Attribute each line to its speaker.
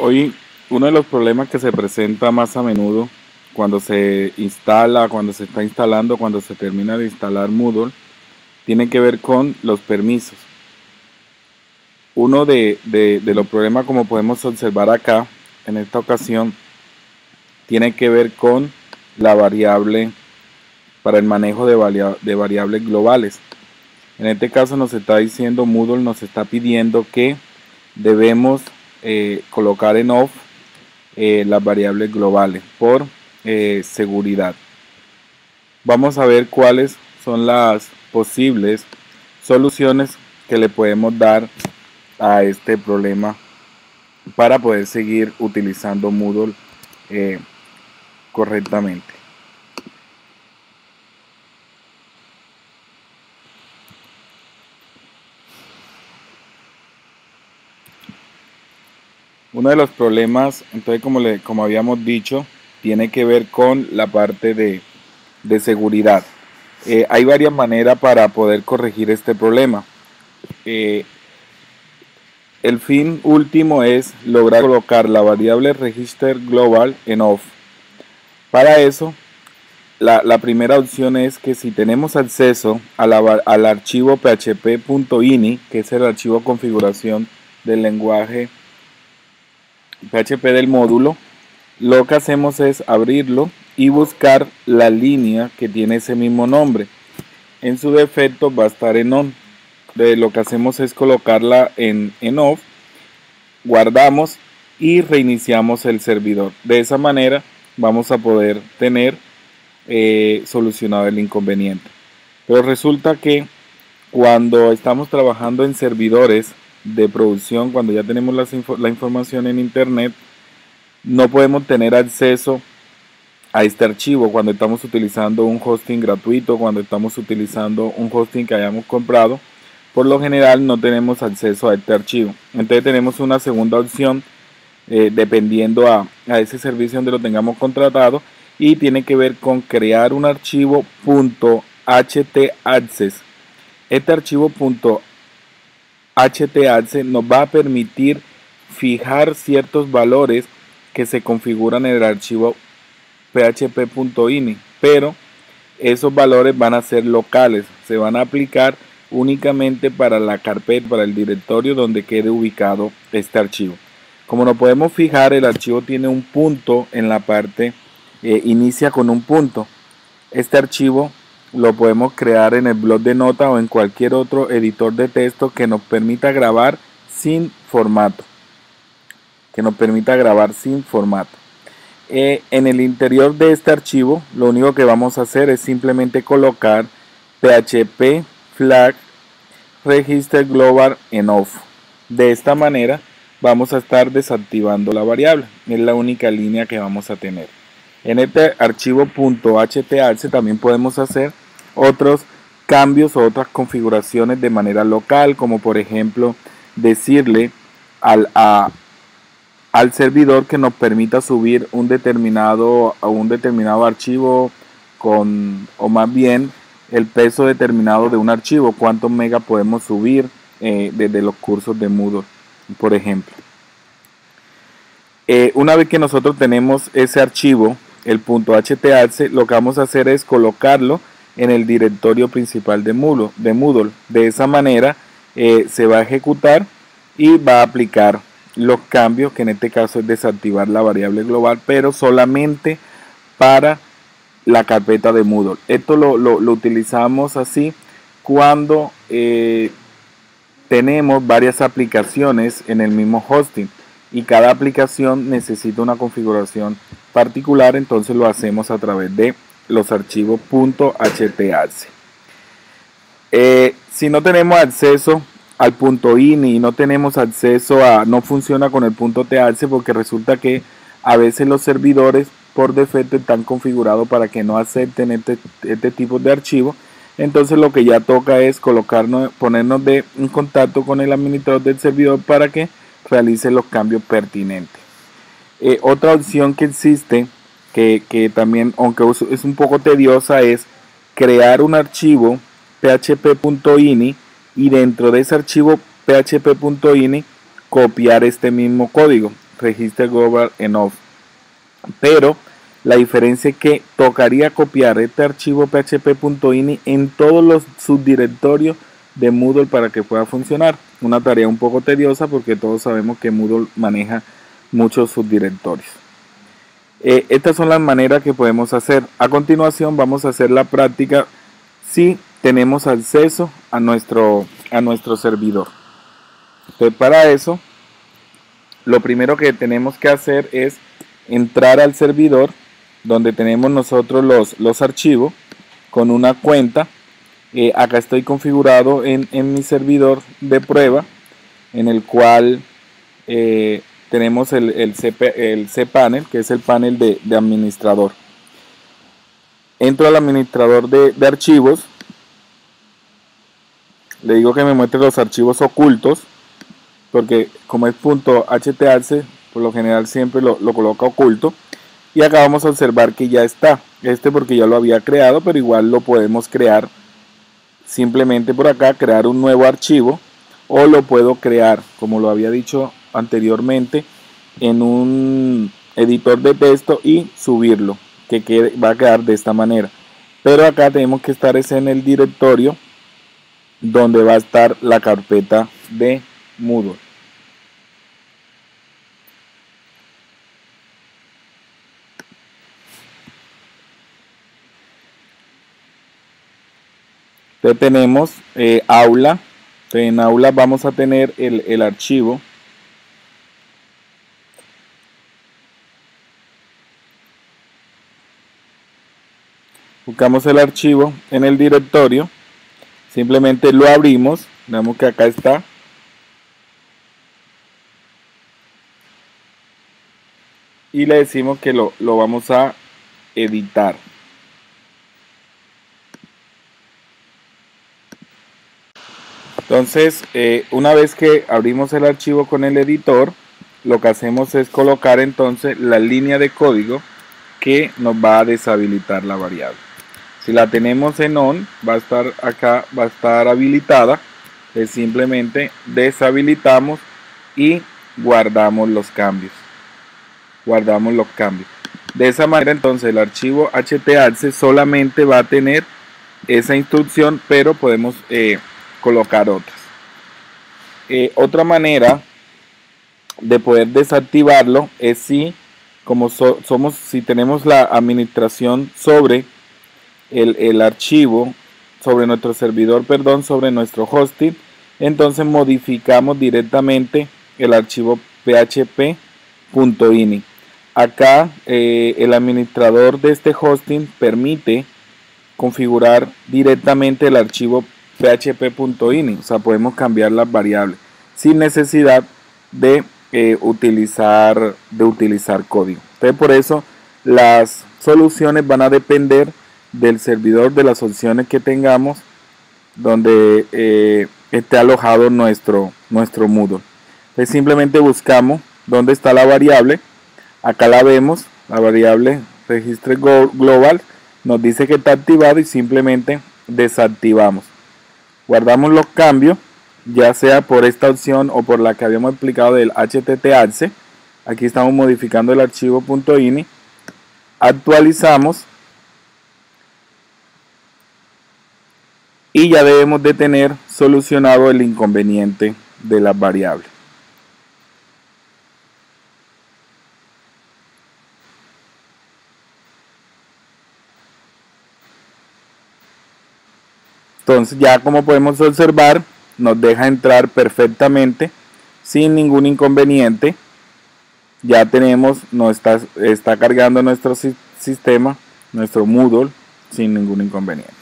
Speaker 1: Hoy uno de los problemas que se presenta más a menudo cuando se instala, cuando se está instalando, cuando se termina de instalar Moodle, tiene que ver con los permisos. Uno de los problemas, como podemos observar acá, en esta ocasión, tiene que ver con la variable para el manejo de variables globales. En este caso nos está diciendo Moodle, nos está pidiendo que debemos colocar en off las variables globales por seguridad. Vamos a ver cuáles son las posibles soluciones que le podemos dar a este problema para poder seguir utilizando Moodle correctamente. Uno de los problemas, entonces, como habíamos dicho, tiene que ver con la parte de seguridad. Hay varias maneras para poder corregir este problema. El fin último es lograr colocar la variable register global en off. Para eso, la primera opción es que si tenemos acceso al archivo php.ini, que es el archivo de configuración del lenguaje PHP del módulo, lo que hacemos es abrirlo y buscar la línea que tiene ese mismo nombre. En su defecto va a estar en on. Lo que hacemos es colocarla en off, guardamos y reiniciamos el servidor. De esa manera vamos a poder tener solucionado el inconveniente. Pero resulta que cuando estamos trabajando en servidores de producción, cuando ya tenemos la información en internet, no podemos tener acceso a este archivo cuando estamos utilizando un hosting gratuito, cuando estamos utilizando un hosting que hayamos comprado. Por lo general no tenemos acceso a este archivo. Entonces tenemos una segunda opción dependiendo a ese servicio donde lo tengamos contratado, y tiene que ver con crear un archivo .htaccess. Este archivo .htaccess nos va a permitir fijar ciertos valores que se configuran en el archivo php.ini, pero esos valores van a ser locales, se van a aplicar únicamente para la carpeta, para el directorio donde quede ubicado este archivo. Como no podemos fijar, el archivo tiene un punto en la parte, inicia con un punto. Este archivo lo podemos crear en el blog de notas o en cualquier otro editor de texto que nos permita grabar sin formato. En el interior de este archivo, lo único que vamos a hacer es simplemente colocar php flag register global en off. De esta manera vamos a estar desactivando la variable. Es la única línea que vamos a tener. En este archivo .htacess también podemos hacer otros cambios o otras configuraciones de manera local, como por ejemplo decirle al servidor que nos permita subir un determinado archivo o más bien el peso determinado de un archivo, cuántos megas podemos subir desde los cursos de Moodle, por ejemplo. Una vez que nosotros tenemos ese archivo, el .htaccess, lo que vamos a hacer es colocarlo en el directorio principal de Moodle. De esa manera se va a ejecutar y va a aplicar los cambios, que en este caso es desactivar la variable global, pero solamente para la carpeta de Moodle. Esto lo utilizamos así cuando tenemos varias aplicaciones en el mismo hosting y cada aplicación necesita una configuración particular, entonces lo hacemos a través de los archivos .htaccess. Si no tenemos acceso al .ini y no tenemos acceso no funciona con el .taccess, porque resulta que a veces los servidores por defecto están configurados para que no acepten este tipo de archivo. Entonces lo que ya toca es ponernos en contacto con el administrador del servidor para que realice los cambios pertinentes. Otra opción que existe, que también, aunque es un poco tediosa, es crear un archivo php.ini y dentro de ese archivo php.ini copiar este mismo código. register global enough. Pero la diferencia es que tocaría copiar este archivo php.ini en todos los subdirectorios de Moodle para que pueda funcionar. Una tarea un poco tediosa porque todos sabemos que Moodle maneja muchos subdirectorios. Estas son las maneras que podemos hacer. A continuación vamos a hacer la práctica si tenemos acceso a nuestro servidor. Entonces, para eso, lo primero que tenemos que hacer es entrar al servidor donde tenemos nosotros los archivos con una cuenta. Acá estoy configurado en mi servidor de prueba, en el cual tenemos el cPanel, que es el panel de administrador. Entro al administrador de archivos, le digo que me muestre los archivos ocultos, porque como es .htaccess, por lo general siempre lo coloca oculto. Y acá vamos a observar que ya está, porque ya lo había creado, pero igual lo podemos crear simplemente por acá, crear un nuevo archivo, o lo puedo crear, como lo había dicho anteriormente, en un editor de texto y subirlo, que va a quedar de esta manera. Pero acá tenemos que estar en el directorio donde va a estar la carpeta de Moodle. Entonces tenemos aula. Entonces en aula vamos a tener el archivo. Buscamos el archivo en el directorio. Simplemente lo abrimos. Vemos que acá está. Y le decimos que lo vamos a editar. Entonces, una vez que abrimos el archivo con el editor, lo que hacemos es colocar entonces la línea de código que nos va a deshabilitar la variable. Si la tenemos en on, va a estar acá, va a estar habilitada. Simplemente deshabilitamos y guardamos los cambios. De esa manera entonces el archivo htaccess solamente va a tener esa instrucción, pero podemos colocar otras. Otra manera de poder desactivarlo es si tenemos la administración sobre el archivo, sobre nuestro servidor, sobre nuestro hosting, entonces modificamos directamente el archivo php.ini. Acá el administrador de este hosting permite configurar directamente el archivo php.ini, o sea, podemos cambiar las variables sin necesidad de utilizar código. Entonces, por eso las soluciones van a depender del servidor, de las opciones que tengamos donde esté alojado nuestro Moodle. Entonces, simplemente buscamos dónde está la variable. Acá la vemos, la variable register global, nos dice que está activado y simplemente desactivamos. Guardamos los cambios, ya sea por esta opción o por la que habíamos explicado del htaccess. Aquí estamos modificando el archivo .ini, actualizamos y ya debemos de tener solucionado el inconveniente de las variables. Entonces, ya como podemos observar, nos deja entrar perfectamente sin ningún inconveniente. Ya tenemos, está cargando nuestro sistema, nuestro Moodle, sin ningún inconveniente.